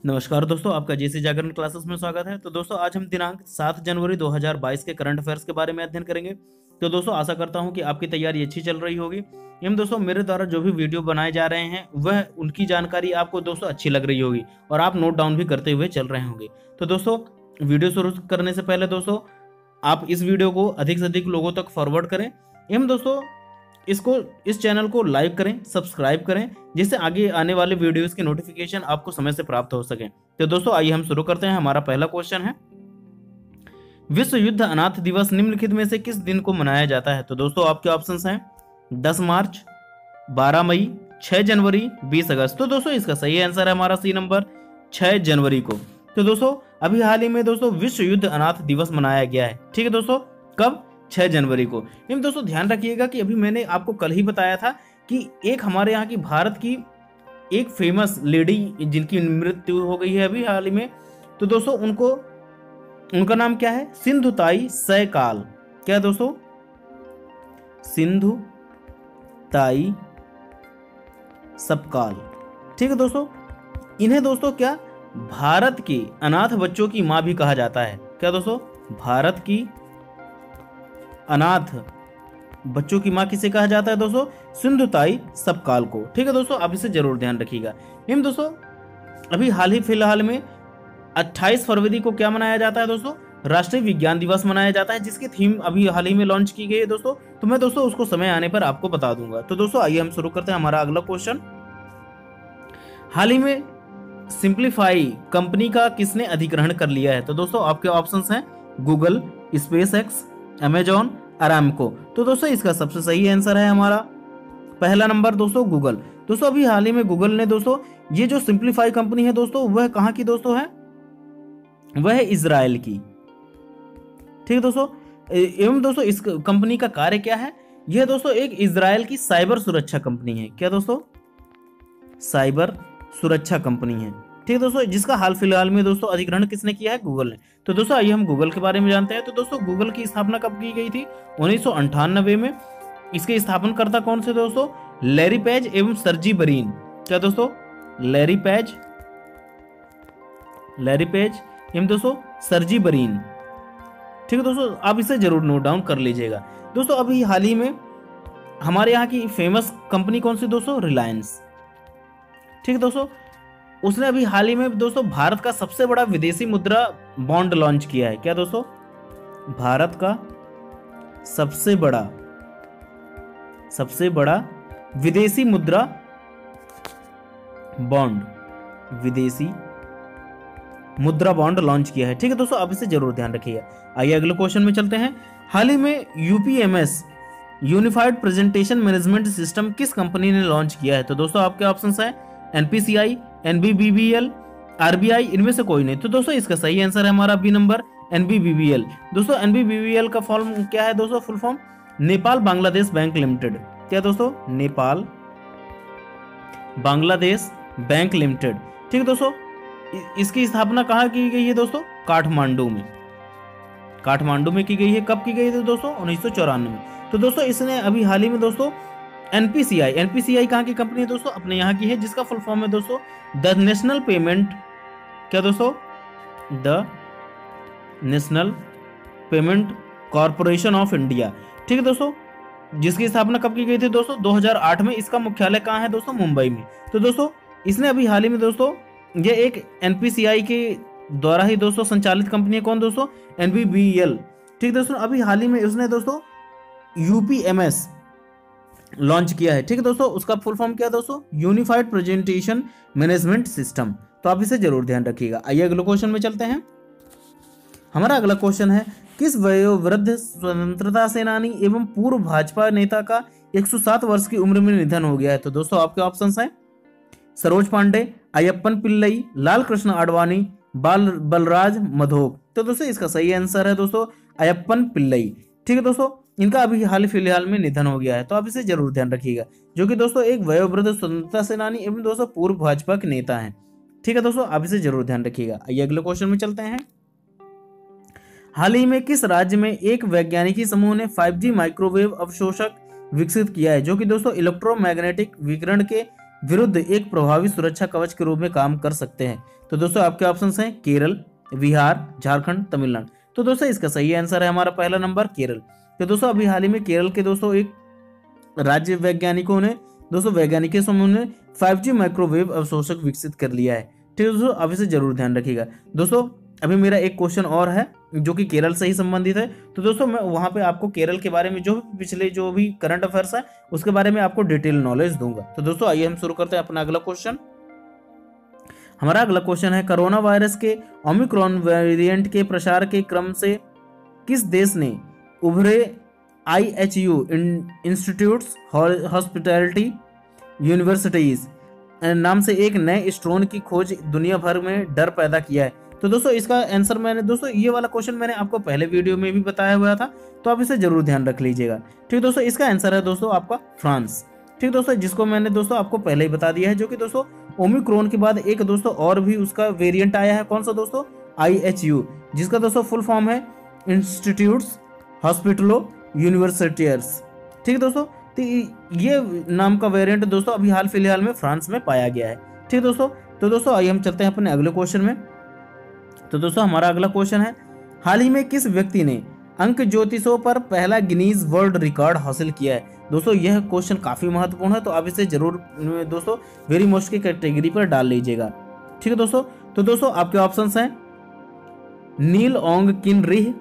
नमस्कार दोस्तों, आपका जेसी जागरण क्लासेस में स्वागत है। तो दोस्तों आज हम दिनांक 7 जनवरी 2022 के करंट अफेयर्स के बारे में अध्ययन करेंगे। तो दोस्तों आशा करता हूं कि आपकी तैयारी अच्छी चल रही होगी एवं दोस्तों मेरे द्वारा जो भी वीडियो बनाए जा रहे हैं वह उनकी जानकारी आपको दोस्तों अच्छी लग रही होगी और आप नोट डाउन भी करते हुए चल रहे होंगे। तो दोस्तों वीडियो शुरू करने से पहले दोस्तों आप इस वीडियो को अधिक से अधिक लोगों तक फॉरवर्ड करें एवं दोस्तों इस चैनल को लाइक करें, सब्सक्राइब करें, जिससे आगे आने वाले वीडियोस की नोटिफिकेशन आपको समय से प्राप्त हो सके। तो दोस्तों आइए हम शुरू करते हैं। हमारा पहला क्वेश्चन है, विश्व युद्ध अनाथ दिवस निम्नलिखित में से किस दिन को मनाया जाता है? तो दोस्तों आपके ऑप्शंस हैं 10 मार्च, 12 मई, 6 जनवरी, 20 अगस्त। तो दोस्तों इसका सही आंसर है हमारा सी नंबर 6 जनवरी को। तो दोस्तों अभी हाल ही में दोस्तों विश्व युद्ध अनाथ दिवस मनाया गया है। ठीक है दोस्तों, कब? 6 जनवरी को। इन दोस्तों ध्यान रखिएगा कि अभी मैंने आपको कल ही बताया था कि एक हमारे यहाँ की भारत की एक फेमस लेडी जिनकी मृत्यु हो गई है अभी हाल ही में, तो दोस्तों उनका नाम क्या है? सिंधु ताई सैकाल। क्या है दोस्तों? सिंधु ताई सबकाल। ठीक है दोस्तों, इन्हें दोस्तों क्या भारत के अनाथ बच्चों की मां भी कहा जाता है। क्या दोस्तों? भारत की अनाथ बच्चों की मां किसे कहा जाता है दोस्तों? सिंधु ताई सबकाल को। ठीक है दोस्तों, आप इसे जरूर ध्यान रखिएगा। इन दोस्तों अभी हाल ही फिलहाल में 28 फरवरी को क्या मनाया जाता है दोस्तों? राष्ट्रीय विज्ञान दिवस मनाया जाता है, जिसकी थीम अभी हाल ही में लॉन्च की गई है दोस्तों। तो मैं दोस्तों उसको समय आने पर आपको बता दूंगा। तो दोस्तों आइए हम शुरू करते हैं हमारा अगला क्वेश्चन। हाल ही में सिंप्लीफाई कंपनी का किसने अधिग्रहण कर लिया है? तो दोस्तों आपके ऑप्शंस हैं गूगल, स्पेसएक्स, अमेजॉन, अरामको। तो दोस्तों इसका सबसे सही आंसर है हमारा पहला नंबर दोस्तों गूगल। दोस्तों अभी हाल ही में गूगल ने दोस्तों ये जो सिंप्लीफाई कंपनी है दोस्तों वह कहां की दोस्तों है? वह है इजराइल की। ठीक है दोस्तों, एवं दोस्तों इस कंपनी का कार्य क्या है? यह दोस्तों एक इजराइल की साइबर सुरक्षा कंपनी है। क्या दोस्तों? साइबर सुरक्षा कंपनी है। ठीक है दोस्तों, जिसका हाल फिलहाल में दोस्तों अधिग्रहण किसने किया है? गूगल ने। तो दोस्तों आइए हम गूगल के बारे में जानते हैं। तो दोस्तों गूगल की स्थापना कब की गई थी? 1998 में। इसके स्थापनकर्ता कौन से दोस्तों? लैरी पेज एवं सर्जी बरीन। क्या दोस्तों? लैरी पेज एवं दोस्तों सर्जी बरीन। ठीक है दोस्तों, आप इसे जरूर नोट डाउन कर लीजिएगा। दोस्तों अभी हाल ही में हमारे यहाँ की फेमस कंपनी कौन सी दोस्तों? रिलायंस। ठीक है दोस्तों, उसने अभी हाल ही में दोस्तों भारत का सबसे बड़ा विदेशी मुद्रा बॉन्ड लॉन्च किया है। क्या दोस्तों? भारत का सबसे बड़ा विदेशी मुद्रा बॉन्ड, विदेशी मुद्रा बॉन्ड लॉन्च किया है। ठीक है दोस्तों, आप इसे जरूर ध्यान रखिएगा। आइए अगले क्वेश्चन में चलते हैं। हाल ही में यूपीएमएस यूनिफाइड प्रेजेंटेशन मैनेजमेंट सिस्टम किस कंपनी ने लॉन्च किया है? तो दोस्तों आपके ऑप्शंस हैं एनपीसीआई, एनबीबीबीएल, आरबीआई, इनमें से कोई नहीं। तो दोस्तों इसका सही आंसर है हमारा बी नंबर एनबीबीबीएल। दोस्तों एनबीबीबीएल का फॉर्म क्या है दोस्तों? Full form Nepal Bangladesh bank limited. क्या दोस्तों? Nepal Bangladesh bank limited. ठीक है दोस्तों, इसकी स्थापना कहाँ की गई है दोस्तों? काठमांडू में की गई है। कब की गई थी दोस्तों? 1994 में। तो दोस्तों इसने अभी हाल ही में दोस्तों एनपीसीआई कहाँ की कंपनी है दोस्तों? अपने यहाँ की है, जिसका फुल फॉर्म है दोस्तों द नेशनल पेमेंट। क्या दोस्तों? The national payment corporation of India. ठीक है दोस्तों, जिसकी स्थापना कब की गई थी दोस्तों? 2008 में। इसका मुख्यालय कहाँ है दोस्तों? मुंबई में। तो दोस्तों इसने अभी हाल ही में दोस्तों ये एक एनपीसीआई के द्वारा ही दोस्तों संचालित कंपनी है। कौन दोस्तों? एनबीबीएल। ठीक दोस्तों, अभी हाल ही में उसने दोस्तों यूपीएमएस लॉन्च किया है। ठीक है दोस्तों, उसका फुल फॉर्म क्या है दोस्तों? Unified presentation management system. तो आप इसे जरूर ध्यान रखिएगा। आइए अगले क्वेश्चन में चलते हैं। हमारा अगला क्वेश्चन है, किस वयोवृद्ध स्वतंत्रता सेनानी एवं पूर्व भाजपा नेता का 107 वर्ष की उम्र में निधन हो गया है? तो दोस्तों आपके ऑप्शंस हैं सरोज पांडे, अयप्पन पिल्लई, लाल कृष्ण आडवाणी, बलराज मधोक। तो दोस्तों इसका सही आंसर है दोस्तों अयप्पन पिल्लई। ठीक है दोस्तों, इनका अभी हाल फिलहाल में निधन हो गया है। तो आप इसे जरूर ध्यान रखिएगा, जो कि दोस्तों एक वयोवृद्ध स्वतंत्रता सेनानी एवं दोस्तों पूर्व भाजपा के नेता हैं। ठीक है दोस्तों, आप इसे जरूर ध्यान रखिएगा। आइए अगले क्वेश्चन में चलते हैं। हाल ही में किस राज्य में एक वैज्ञानिकी समूह ने 5G माइक्रोवेव अवशोषक विकसित किया है, जो कि दोस्तों इलेक्ट्रोमैग्नेटिक विकिरण के विरुद्ध एक प्रभावी सुरक्षा कवच के रूप में काम कर सकते हैं? तो दोस्तों आपके ऑप्शंस हैं केरल, बिहार, झारखंड, तमिलनाडु। तो दोस्तों इसका सही आंसर है हमारा पहला नंबर केरल। तो दोस्तों अभी हाल ही में केरल के दोस्तों एक राज्य वैज्ञानिकों ने दोस्तों वैज्ञानिक समूह ने 5G माइक्रोवेव अवशोषक विकसित कर लिया है। ठीक है दोस्तों, अब इसे जरूर ध्यान रखिएगा। दोस्तों अभी मेरा एक क्वेश्चन और है जो कि केरल से ही संबंधित है। तो दोस्तों मैं वहां पे आपको केरल के बारे में जो पिछले जो भी करंट अफेयर्स है उसके बारे में आपको डिटेल नॉलेज दूंगा। तो दोस्तों आइए हम शुरू करते हैं अपना अगला क्वेश्चन। हमारा अगला क्वेश्चन है, कोरोना वायरस के ओमिक्रॉन वेरिएंट के प्रसार के क्रम से किस देश ने उभरे IHU इंस्टीट्यूट्स हॉस्पिटैलिटी यूनिवर्सिटीज नाम से एक नए स्ट्रेन की खोज दुनिया भर में डर पैदा किया है? तो दोस्तों इसका आंसर मैंने दोस्तों ये वाला क्वेश्चन मैंने आपको पहले वीडियो में भी बताया हुआ था, तो आप इसे जरूर ध्यान रख लीजिएगा। ठीक दोस्तों, इसका आंसर है दोस्तों आपका फ्रांस। ठीक दोस्तों, जिसको मैंने दोस्तों आपको पहले ही बता दिया है, जो कि दोस्तों ओमिक्रॉन के बाद एक दोस्तों और भी उसका वेरिएंट आया है। कौन सा दोस्तों? IHU, जिसका दोस्तों फुल फॉर्म है इंस्टीट्यूट्स हॉस्पिटलो यूनिवर्सिटीज। ठीक है दोस्तों, तो ये नाम का वेरिएंट दोस्तों अभी हाल फिलहाल में फ्रांस में पाया गया है। ठीक दोस्तों, तो दोस्तों आइए हम चलते हैं अपने अगले क्वेश्चन में। तो दोस्तों हमारा अगला क्वेश्चन है, हाल ही में किस व्यक्ति ने अंक ज्योतिषों पर पहला गिनीज वर्ल्ड रिकॉर्ड हासिल किया है? दोस्तों यह क्वेश्चन काफी महत्वपूर्ण है, तो आप इसे जरूर दोस्तों वेरी मोस्ट की कैटेगरी पर डाल लीजिएगा। ठीक है दोस्तों, तो दोस्तों आपके ऑप्शंस हैं नील ओंग किन रिह,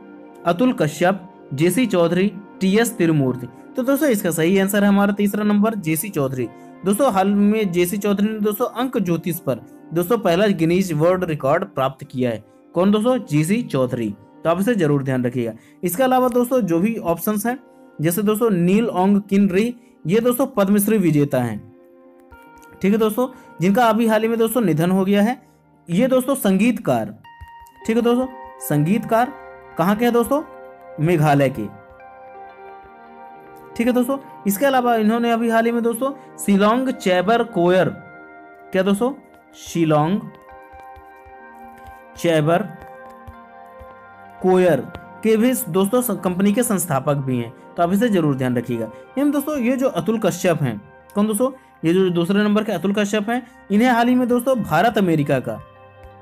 अतुल कश्यप, जेसी चौधरी, TS तिरुमूर्ति। तो दोस्तों इसका सही आंसर है हमारा तीसरा नंबर जेसी चौधरी। दोस्तों हाल में जेसी चौधरी ने दोस्तों अंक ज्योतिष पर दोस्तों पहला गिनीज वर्ल्ड रिकॉर्ड प्राप्त किया है। कौन दोस्तों? जेसी चौधरी। तो आप इसे जरूर ध्यान रखिएगा। इसके अलावा दोस्तों जो भी ऑप्शंस हैं, जैसे दोस्तों नील ओंग किन री, ये दोस्तों पद्मश्री विजेता हैं। ठीक है दोस्तों, जिनका अभी हाल ही में दोस्तों निधन हो गया है। ये दोस्तों संगीतकार, ठीक है दोस्तों, संगीतकार कहाँ के हैं दोस्तों? मेघालय के। ठीक है दोस्तों, इसके अलावा इन्होंने अभी हाल ही में दोस्तों शिलोंग चैबर कोयर, क्या दोस्तों? शिलोंग चैबर कोयर के भी दोस्तों कंपनी के संस्थापक भी हैं, तो आप इसे जरूर ध्यान रखिएगा। इन दोस्तों ये जो अतुल कश्यप हैं, कौन दोस्तों? ये जो दूसरे नंबर के अतुल कश्यप हैं, इन्हें हाल ही में दोस्तों भारत अमेरिका का,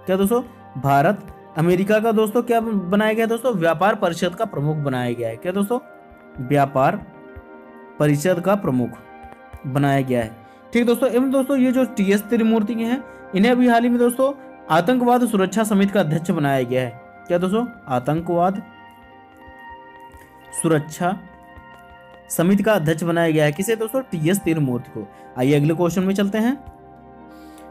क्या दोस्तों? भारत अमेरिका का दोस्तों क्या बनाया गया दोस्तों? व्यापार परिषद का प्रमुख बनाया गया है। क्या दोस्तों? व्यापार परिषद का प्रमुख बनाया गया है। ठीक दोस्तों, एवं दोस्तों ये जो TS तिरुमूर्ति हैं, इन्हें अभी हाल ही में दोस्तों आतंकवाद सुरक्षा समिति का अध्यक्ष बनाया गया है। क्या दोस्तों? आतंकवाद सुरक्षा समिति का अध्यक्ष बनाया गया है। किसे दोस्तों? TS तिरुमूर्ति को। आइए अगले क्वेश्चन में चलते हैं।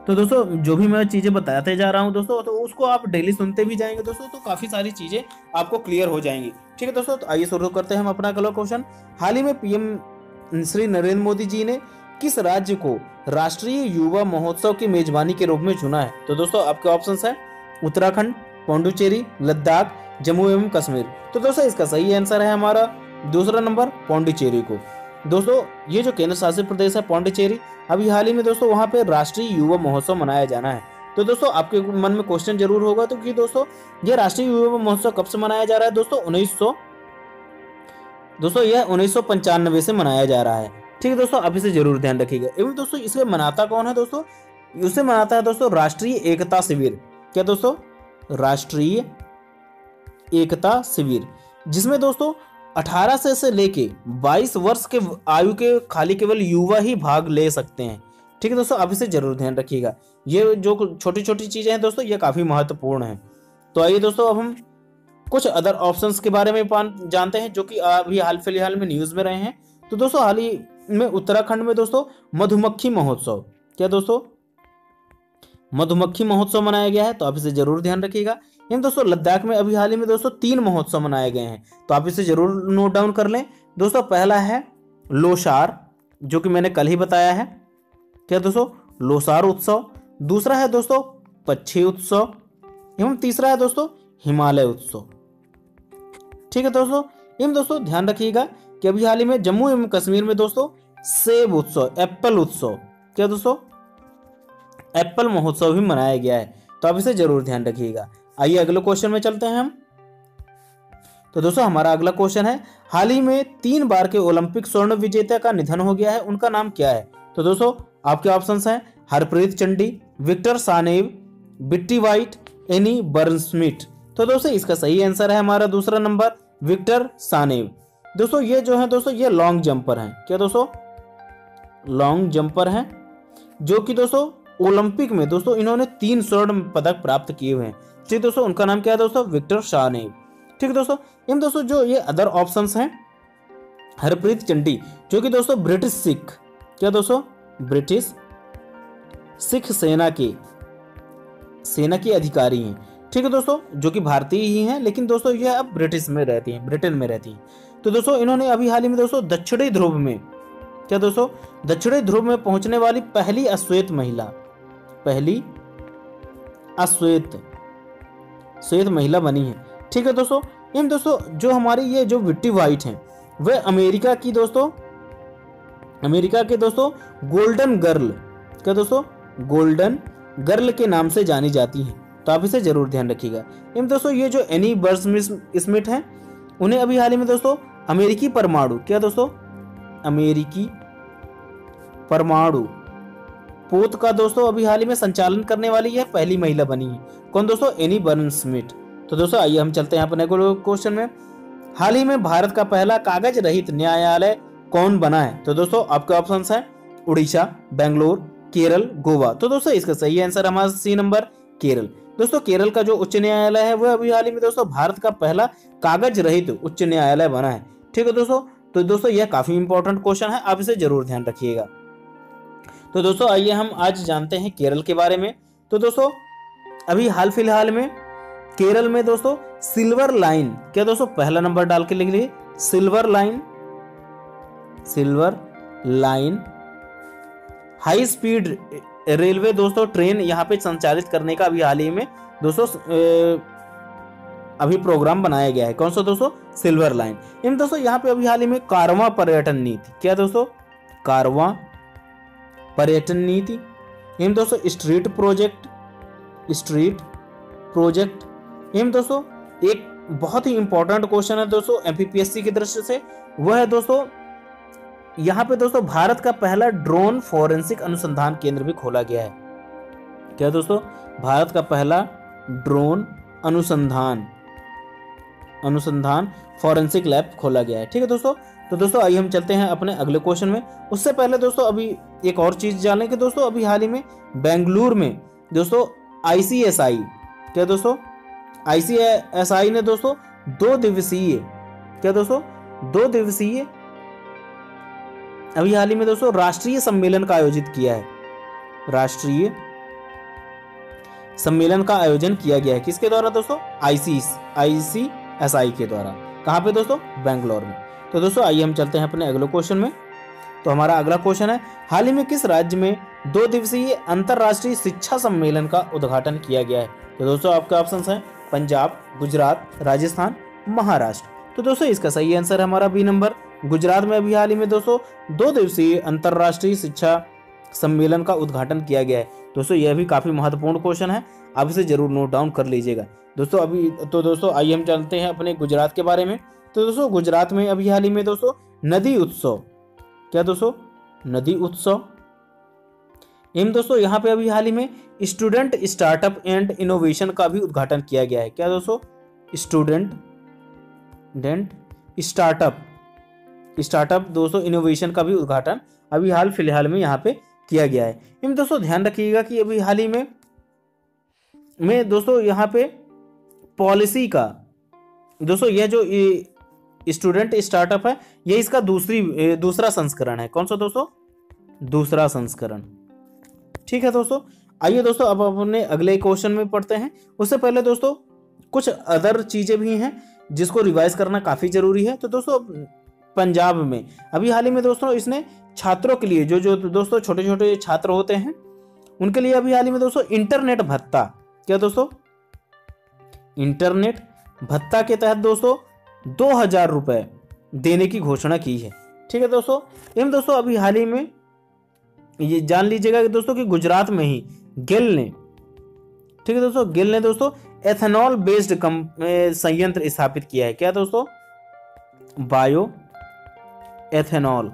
तो दोस्तों जो भी मैं चीजें बताते जा रहा हूं दोस्तों, तो उसको आप डेली सुनते भी जाएंगे दोस्तों, तो काफी सारी चीजें आपको क्लियर हो जाएंगी। ठीक है दोस्तों, तो आइए शुरू करते हैं हम अपना अगला क्वेश्चन। हाल ही में PM श्री नरेंद्र मोदी जी ने किस राज्य को राष्ट्रीय युवा महोत्सव की मेजबानी के रूप में चुना है? तो दोस्तों आपके ऑप्शंस है उत्तराखंड, पौंडुचेरी, लद्दाख, जम्मू एवं कश्मीर। तो दोस्तों इसका सही आंसर है हमारा दूसरा नंबर पौंडुचेरी को। दोस्तों ये जो केंद्र शासित प्रदेश है पौंडुचेरी, अभी हाल ही में दोस्तों वहां पे राष्ट्रीय युवा महोत्सव मनाया जाना है। तो दोस्तों आपके मन में क्वेश्चन जरूर होगा तो कि दोस्तों ये राष्ट्रीय युवा महोत्सव कब से मनाया जा रहा है? दोस्तों यह 1995 से मनाया जा रहा है। ठीक है दोस्तों, आप इसे जरूर ध्यान रखिएगा। एवं दोस्तों इसे मनाता कौन है दोस्तों? उसे मनाता है दोस्तों राष्ट्रीय एकता शिविर। क्या दोस्तों? राष्ट्रीय एकता शिविर, जिसमें दोस्तों 18 से लेके 22 वर्ष के आयु के खाली केवल युवा ही भाग ले सकते हैं। ठीक है दोस्तों, आप इसे जरूर ध्यान रखिएगा। ये जो छोटी छोटी चीजें हैं दोस्तों, ये काफी महत्वपूर्ण है। तो आइए दोस्तों अब हम कुछ अदर ऑप्शंस के बारे में जानते हैं, जो कि अभी हाल फिलहाल में न्यूज में रहे हैं। तो दोस्तों हाल ही में उत्तराखंड में दोस्तों मधुमक्खी महोत्सव, क्या दोस्तों? मधुमक्खी महोत्सव मनाया गया है, तो आप इसे जरूर ध्यान रखिएगा। इन दोस्तों लद्दाख में अभी हाल ही में दोस्तों 3 महोत्सव मनाए गए हैं, तो आप इसे जरूर नोट डाउन कर लें। दोस्तों पहला है लोसार, जो कि मैंने कल ही बताया है। क्या दोस्तों? लोसार उत्सव। दूसरा है दोस्तों पक्षी उत्सव, एवं तीसरा है दोस्तों हिमालय उत्सव। ठीक है दोस्तों, इन दोस्तों ध्यान रखिएगा कि अभी हाल ही में जम्मू एवं कश्मीर में दोस्तों सेब उत्सव, एप्पल उत्सव, क्या दोस्तों? एप्पल महोत्सव भी मनाया गया है, तो आप इसे जरूर ध्यान रखिएगा। आइए अगले क्वेश्चन में चलते हैं हम। तो दोस्तों हमारा अगला क्वेश्चन है, हाल ही में 3 बार के ओलंपिक स्वर्ण विजेता का निधन हो गया है, उनका नाम क्या है? तो दोस्तों आपके ऑप्शंस हैं हरप्रीत चंडी, विक्टर सानेव, बिट्टी वाइट, एनी बर्नस्मिथ। तो दोस्तों इसका सही आंसर है हमारा दूसरा नंबर विक्टर सानेव। दोस्तों ये जो है दोस्तों ये लॉन्ग जंपर हैं। क्या दोस्तों? लॉन्ग जंपर हैं, जो कि दोस्तों ओलंपिक में दोस्तों इन्होंने 3 स्वर्ण पदक प्राप्त किए हुए हैं। ठीक दोस्तों, उनका नाम क्या है दोस्तों? विक्टर सानेव। ठीक है दोस्तों, इन दोस्तों जो ये अदर ऑप्शंस हैं, हरप्रीत चंडी जो कि दोस्तों ब्रिटिश सिख, क्या दोस्तों? ब्रिटिश सिख सेना की अधिकारी हैं। ठीक है दोस्तों, जो कि भारतीय ही हैं, लेकिन दोस्तों यह अब ब्रिटिश में रहती हैं, ब्रिटेन में रहती हैं। तो दोस्तों इन्होंने अभी हाल ही में दोस्तों दक्षिणी ध्रुव में, क्या दोस्तों? दक्षिणी ध्रुव में पहुंचने वाली पहली अश्वेत महिला बनी है। ठीक है दोस्तों, इन दोस्तों जो हमारी ये जो बिट्टी वाइट हैं वह अमेरिका के दोस्तों गोल्डन गर्ल, क्या दोस्तों? गोल्डन गर्ल के नाम से जानी जाती हैं। तो आप इसे जरूर ध्यान रखिएगा। इन दोस्तों ये जो एनी बर्नस्मिथ हैं, उन्हें अभी हाल ही में दोस्तों अमेरिकी परमाणु, क्या दोस्तों? अमेरिकी परमाणु पोत का दोस्तों अभी हाल ही में संचालन करने वाली यह पहली महिला बनी है। कौन दोस्तों? एनी बर्नस्मिथ। तो दोस्तों आइए हम चलते हैं अपने क्वेश्चन में। हाल ही में भारत का पहला कागज रहित न्यायालय कौन बना है? तो दोस्तों आपके ऑप्शंस हैं उड़ीसा, बेंगलोर, केरल, गोवा। तो दोस्तों इसका सही आंसर हमारा सी नंबर केरल। दोस्तों केरल का जो उच्च न्यायालय है वह अभी हाल ही में दोस्तों भारत का पहला कागज रहित उच्च न्यायालय बना है। ठीक है दोस्तों, तो दोस्तों यह काफी इंपॉर्टेंट क्वेश्चन है, आप इसे जरूर ध्यान रखिएगा। तो दोस्तों आइए हम आज जानते हैं केरल के बारे में। तो दोस्तों अभी हाल फिलहाल में केरल में दोस्तों सिल्वर लाइन, क्या दोस्तों? पहला नंबर डाल के लिख लीजिए, silver line high speed railway दोस्तों ट्रेन यहाँ पे संचालित करने का अभी हाल ही में दोस्तों अभी प्रोग्राम बनाया गया है। कौन सा दोस्तों? Silver line. इन दोस्तों यहाँ पे अभी हाल ही में कारवां पर्यटन नीति, क्या दोस्तों? कारवां पर्यटन नीति। इन दोस्तों स्ट्रीट प्रोजेक्ट। इन दोस्तों एक बहुत ही इंपॉर्टेंट क्वेश्चन है दोस्तों एमपीपीएससी की दृष्टि से, वह है दोस्तों यहाँ पे दोस्तों भारत का पहला ड्रोन फॉरेंसिक अनुसंधान केंद्र भी खोला गया है। क्या दोस्तों? भारत का पहला ड्रोन अनुसंधान फॉरेंसिक लैब खोला गया है। ठीक है दोस्तों, तो दोस्तों आइए हम चलते हैं अपने अगले क्वेश्चन में। उससे पहले दोस्तों अभी एक और चीज जानें कि दोस्तों अभी हाल ही में बेंगलुरु में दोस्तों आईसीएसआई, क्या दोस्तों? आईसीएसआई ने दोस्तों 2 दिवसीय, क्या दोस्तों? 2 दिवसीय अभी हाल ही में दोस्तों राष्ट्रीय सम्मेलन का आयोजित किया है। राष्ट्रीय सम्मेलन का आयोजन किया गया है किसके द्वारा दोस्तों? आईसीएसआई के द्वारा। कहां पे दोस्तों? बेंगलोर में। तो दोस्तों आइए हम चलते हैं अपने अगले क्वेश्चन में। तो हमारा अगला क्वेश्चन है हाल ही में किस राज्य में 2 दिवसीय अंतरराष्ट्रीय शिक्षा सम्मेलन का उद्घाटन किया गया है? तो दोस्तों आपके ऑप्शंस हैं पंजाब, गुजरात, राजस्थान, महाराष्ट्र। तो दोस्तों इसका सही आंसर है हमारा बी नंबर, गुजरात में अभी हाल ही में दोस्तों 2 दिवसीय अंतरराष्ट्रीय शिक्षा सम्मेलन का उद्घाटन किया गया है। दोस्तों यह भी काफी महत्वपूर्ण क्वेश्चन है, आप इसे जरूर नोट डाउन कर लीजिएगा दोस्तों। दोस्तों आइए हम चलते हैं अपने गुजरात के बारे में। तो दोस्तों गुजरात में अभी हाल ही में दोस्तों नदी उत्सव, क्या दोस्तों? नदी उत्सव। इन दोस्तों यहाँ पे अभी हाल ही में स्टूडेंट स्टार्टअप एंड इनोवेशन का भी उद्घाटन किया गया है। क्या दोस्तों? स्टूडेंट स्टार्टअप दोस्तों इनोवेशन का भी उद्घाटन अभी हाल फिलहाल में यहाँ पे किया गया है। इन दोस्तों ध्यान रखिएगा कि अभी हाल ही में दोस्तों यहाँ पे पॉलिसी का दोस्तों यह जो स्टूडेंट स्टार्टअप है ये इसका दूसरा संस्करण है। कौन सा दोस्तों? दूसरा संस्करण। ठीक है दोस्तों, आइए दोस्तों अब अपने अगले क्वेश्चन में पढ़ते हैं। उससे पहले दोस्तों कुछ अदर चीजें भी हैं जिसको रिवाइज करना काफी जरूरी है। तो दोस्तों पंजाब में अभी हाल ही में दोस्तों इसने छात्रों के लिए जो दोस्तों छोटे छोटे छात्र होते हैं उनके लिए अभी हाल ही में दोस्तों इंटरनेट भत्ता, क्या दोस्तों? इंटरनेट भत्ता के तहत दोस्तों 2000 रुपए देने की घोषणा की है। ठीक है दोस्तों, इन दोस्तों अभी हाल ही में ये जान लीजिएगा कि दोस्तों कि गुजरात में ही गेल ने, ठीक है दोस्तों, गेल ने दोस्तों एथेनॉल बेस्ड संयंत्र स्थापित किया है। क्या दोस्तों? बायो एथेनॉल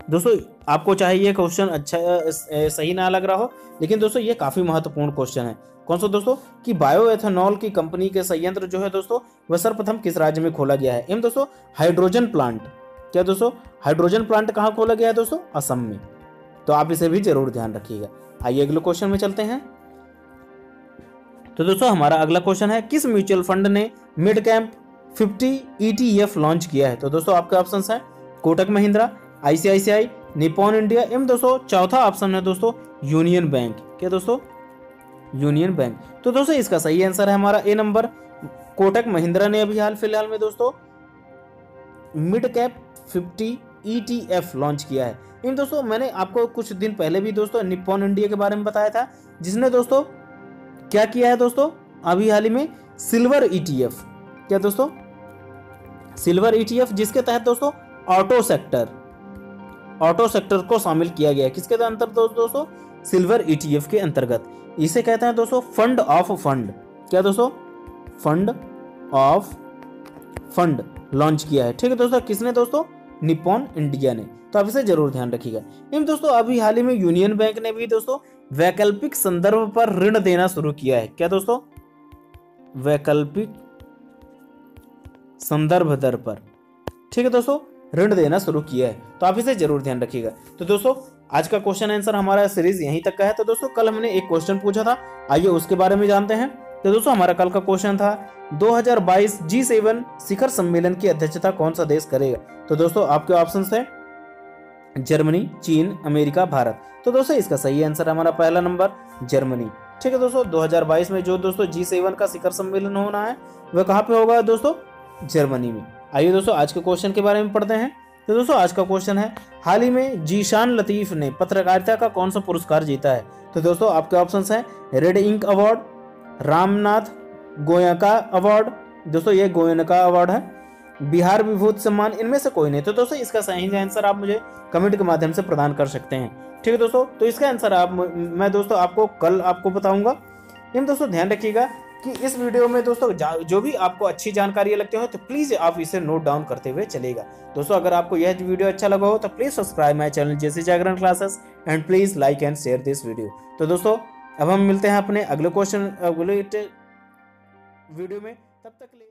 दोस्तों आपको चाहे ये क्वेश्चन अच्छा सही ना लग रहा हो, लेकिन दोस्तों ये काफी महत्वपूर्ण क्वेश्चन है। कौन सा दोस्तों, कि बायोएथेनॉल की कंपनी के संयंत्र जो है दोस्तों वह सर्वप्रथम किस राज्य में खोला गया है। एवं दोस्तों हाइड्रोजन प्लांट, क्या दोस्तों हाइड्रोजन प्लांट कहाँ खोला गया है दोस्तों, असम में। तो आप इसे भी जरूर ध्यान रखिएगा। आइए अगले क्वेश्चन में चलते हैं। तो दोस्तों हमारा अगला क्वेश्चन है, किस म्यूचुअल फंड ने मिड कैप 50 ETF लॉन्च किया है। तो दोस्तों आपके ऑप्शंस हैं Kotak Mahindra, ICICI, Nippon India, एवं दोस्तों चौथा ऑप्शन है दोस्तों यूनियन बैंक। क्या दोस्तों, यूनियन बैंक। तो दोस्तों इसका सही आंसर है हमारा ए नंबर, कोटक महिंद्रा ने अभी हाल फिलहाल में दोस्तों मिड कैप 50 ETF लॉन्च किया है। इन दोस्तों मैंने आपको कुछ दिन पहले भी दोस्तों निप्पॉन इंडिया के बारे में बताया था, जिसने दोस्तों क्या किया है दोस्तों अभी हाल ही में सिल्वर ETF। क्या दोस्तों, सिल्वर ETF, जिसके तहत दोस्तों ऑटो सेक्टर को शामिल किया गया है। किसके अंतर्गत दोस्तों, सिल्वर ETF के अंतर्गत। इसे कहते हैं दोस्तों फंड ऑफ फंड। क्या दोस्तों, फंड ऑफ फंड लॉन्च किया है। ठीक है दोस्तों, किसने दोस्तों, निप्पॉन इंडिया ने। तो आप इसे जरूर ध्यान रखिएगा। इन दोस्तों अभी हाल ही में यूनियन बैंक ने भी दोस्तों वैकल्पिक संदर्भ पर ऋण देना शुरू किया है। क्या दोस्तों, वैकल्पिक संदर्भ दर पर, ठीक है दोस्तों, ऋण देना शुरू किया है। तो आप इसे जरूर ध्यान रखिएगा। तो दोस्तों आज का क्वेश्चन आंसर हमारा सीरीज यहीं तक का है। तो दोस्तों कल हमने एक क्वेश्चन पूछा था, आइए उसके बारे में जानते हैं। तो दोस्तों हमारा कल का क्वेश्चन था 2022 G7 शिखर सम्मेलन की अध्यक्षता कौन सा देश करेगा। तो दोस्तों आपके ऑप्शन है जर्मनी, चीन, अमेरिका, भारत। तो दोस्तों इसका सही आंसर हमारा पहला नंबर जर्मनी। ठीक है दोस्तों, 2022 में जो दोस्तों G7 का शिखर सम्मेलन होना है वह कहाँ पे होगा दोस्तों, जर्मनी में। आइए दोस्तों आज के क्वेश्चन के बारे में पढ़ते हैं। तो दोस्तों आज का क्वेश्चन है, हाल ही में जीशान लतीफ ने पत्रकारिता का कौन सा पुरस्कार जीता है। तो दोस्तों आपके ऑप्शंस हैं red ink award, Ramnath Goenka award, दोस्तों ये गोयनका अवार्ड है, बिहार विभूति सम्मान, इनमें से कोई नहीं। तो दोस्तों इसका सही आंसर आप मुझे कमेंट के माध्यम से प्रदान कर सकते हैं। ठीक है दोस्तों, तो इसका आंसर मैं दोस्तों आपको कल आपको बताऊंगा। इन दोस्तों ध्यान रखिएगा कि इस वीडियो में दोस्तों जो भी आपको अच्छी जानकारी लगती हो तो प्लीज आप इसे नोट डाउन करते हुए चलेगा। दोस्तों अगर आपको यह वीडियो अच्छा लगा हो तो please subscribe my channel JC Jagran classes and please like and share this video. तो दोस्तों अब हम मिलते हैं अपने अगले वीडियो में, तब तक ले